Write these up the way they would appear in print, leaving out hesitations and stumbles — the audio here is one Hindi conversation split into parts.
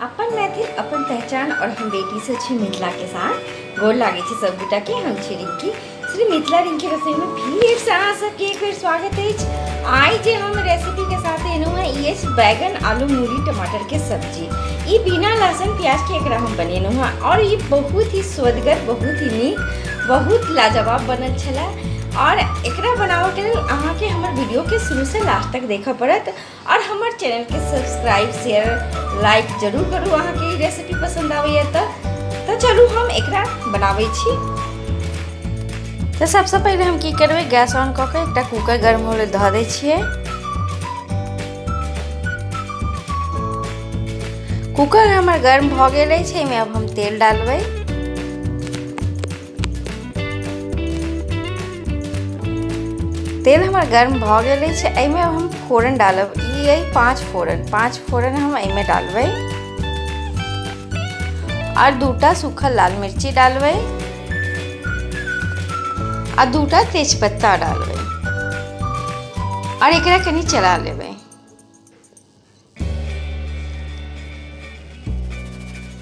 अपन मैथिल अपन पहचान और हम बेटी से छी मिथिला के साथ गोर लागे छी सब गोटा के। हम छी रिंकी, श्री मिथिला रिंकी रसोई में फिर से अहाँ सबके एक बेर स्वागत अछि। आई जे हम रेसिपी के साथ एलहुँ हैं ये बैगन आलू मूली टमाटर के सब्जी। ये बिना लहसुन प्याज के एकरा हम बनेलहुँ हैं और ये बहुत ही स्वदगर, बहुत ही नीक, बहुत लाजवाब बनल छला। और एकरा बनावे के लेल अहाँ के हमर वीडियो के शुरू से लास्ट तक देखा पड़त और हमर चैनल के सब्सक्राइब शेयर लाइक जरूर करू। अहाँ के ई रेसिपी पसंद आवे तो चलू हम एकरा बनावे छी। तो सबसे पहले हम की करबे, गैस ऑन क के एकटा कुकर गर्म होले ध दै छियै। कुकर हमर गर्म भ गेल अछि, एमे अब हम तेल डालबै। तेल हमार गर्म भ गेल अछि, एमे हम फोरन डालब। ई है 5 फोरन हम एमे डालबै और 2टा सूखल लाल मिर्ची डालबै और 2टा तेजपत्ता डालबै और एकरा कनी चला लेबै।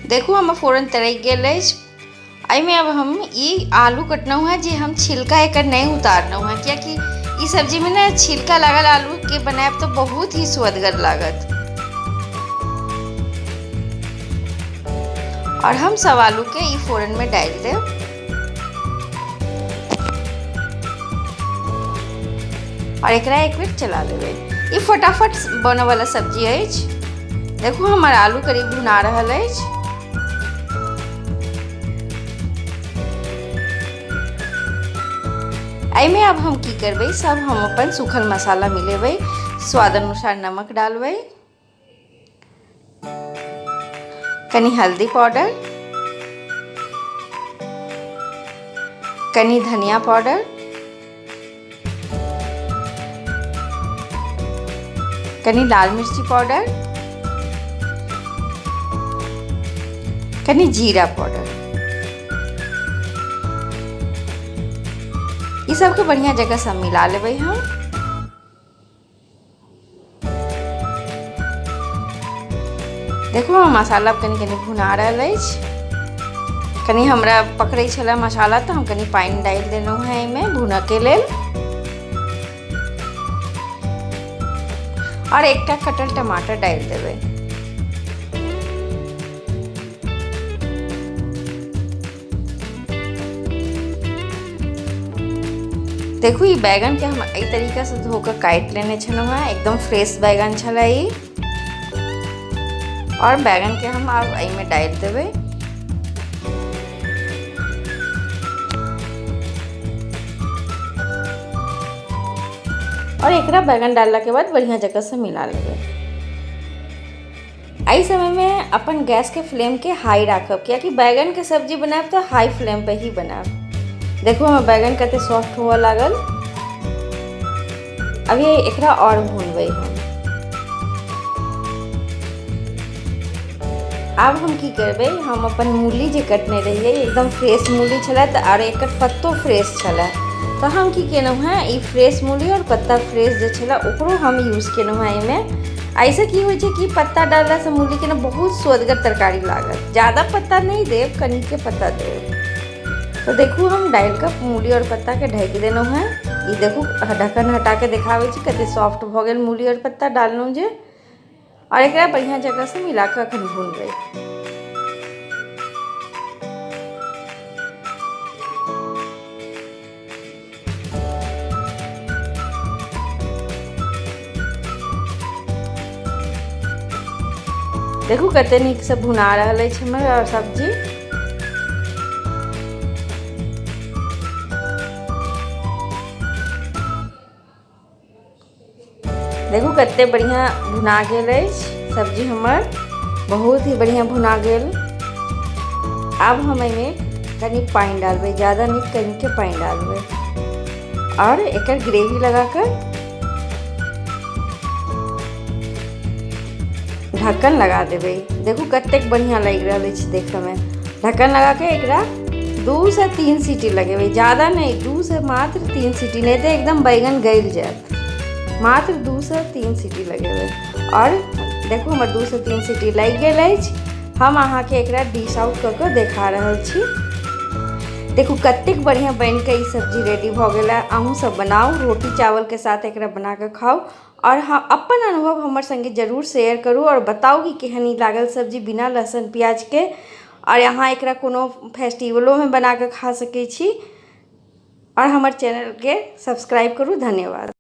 देखू हम फोरन तड़क गेल अछि। एमे अब हम ई आलू कटनौ है जे हम छिलका एकर नहीं उतारनौ है, कियाकि इस सब्जी में ना छिलका लागल आलू के बनाएब तो बहुत ही स्वादगर लागत। और हम सब आलू के ई फोरन में डाल देब और एकरा एक बेर चला लेबै। ई फटाफट बने वाला सब्जी अछि। देखो हमार आलू करीब भुना रहल अछि। एमे अब हम की करबै, सब हम अपन सूखल मसाला मिलेबै। स्वाद अनुसार नमक डालबै, कनी हल्दी पाउडर, कनी धनिया पाउडर, कनी लाल मिर्ची पाउडर, कनी जीरा पाउडर। ये सब के बढ़िया जगह सब मिला लेबै हम। देखो हम मसाला कनी कनी भुना रहल अछि। कनी हमरा पकड़े छला मसाला तो हम कनी पानी डाल देलहुँ है एमे भुना के लेल और एकटा कटल टमाटर डाल देबै। देखो ये बैगन के हम एई तरीका से धोकर काट लेने छलहुँ हैं, एकदम फ्रेश बैगन छला ई। और बैगन के हम अब एई में डाल देबै। और एकरा बैगन डालला के बाद बढ़िया जगह से मिला लेबै। एई समय में अपन गैस के फ्लेम के हाई राखब, कियाकि बैगन के सब्जी बनाएब तो हाई फ्लेम पे ही बनाएब। देखो हम बैगन कते सॉफ्ट हुआ लागल। अब ये एकरा और भूनबै हम। अब हम की करबै, हम अपन मूली जे कटने रहिए एकदम फ्रेश मूली छला और एकर पत्तो फ्रेश छला, तो हम की केलहुँ हैं ई फ्रेश मूली और पत्ता फ्रेश जे छला ओकरो हम यूज केलहुँ हैं एमे। ऐसे की होइ छै कि पत्ता डालला से मूली के ना बहुत स्वदगर तरकारी लागत। ज़्यादा पत्ता नहीं देव, कनी के पत्ता देव। तो देखू हम डाल कर मूली और पत्ता के ढक देलहुँ हैं। ये देखू ढक्कन हटा के देखाबै छी कते सॉफ्ट भ गेल मूली और पत्ता डाललहुँ जे। और एकरा बढ़िया जगह से मिला के अखन भूनबै। देखू कते नीक से भुना रहल अछि हमर सब्जी। देखू कते बढ़िया भुना गेल अछि सब्जी हमर, बहुत ही बढ़िया भुना गेल। अब हम एमे कनी पानी डालबै, ज़्यादा नहीं कनी के पानी डालबै और एकर ग्रेवी लगाकर ढक्कन लगा देबै। देखू कतेक बढ़िया लग रहल अछि देखे में। ढक्कन लगा के एकरा 2 से 3 सीटी लगेबै, ज़्यादा नहीं, 2 से मात्र 3 सीटी, नहीं तो एकदम बैगन गल जात। मात्र 2 से 3 सीटी लगेबै और देखो हमर 2 से 3 सीटी लग गेल अछि। हम अहाँ के एकरा डिश आउट कर के देखा रहल छी। देखू कतेक बढ़िया बन के ई सब्जी रेडी भ गेला। अहूँ सब बनाओ, रोटी चावल के साथ एकरा बना के खाओ और हाँ अपन अनुभव हमर संगे जरूर शेयर करू और बताओ कि केहन ई लागल सब्जी बिना लहसुन प्याज के। और यहाँ एकरा कोनो फेस्टिवलो में बना के खा सकै छी। और हमार चैनल के सब्सक्राइब करू। धन्यवाद।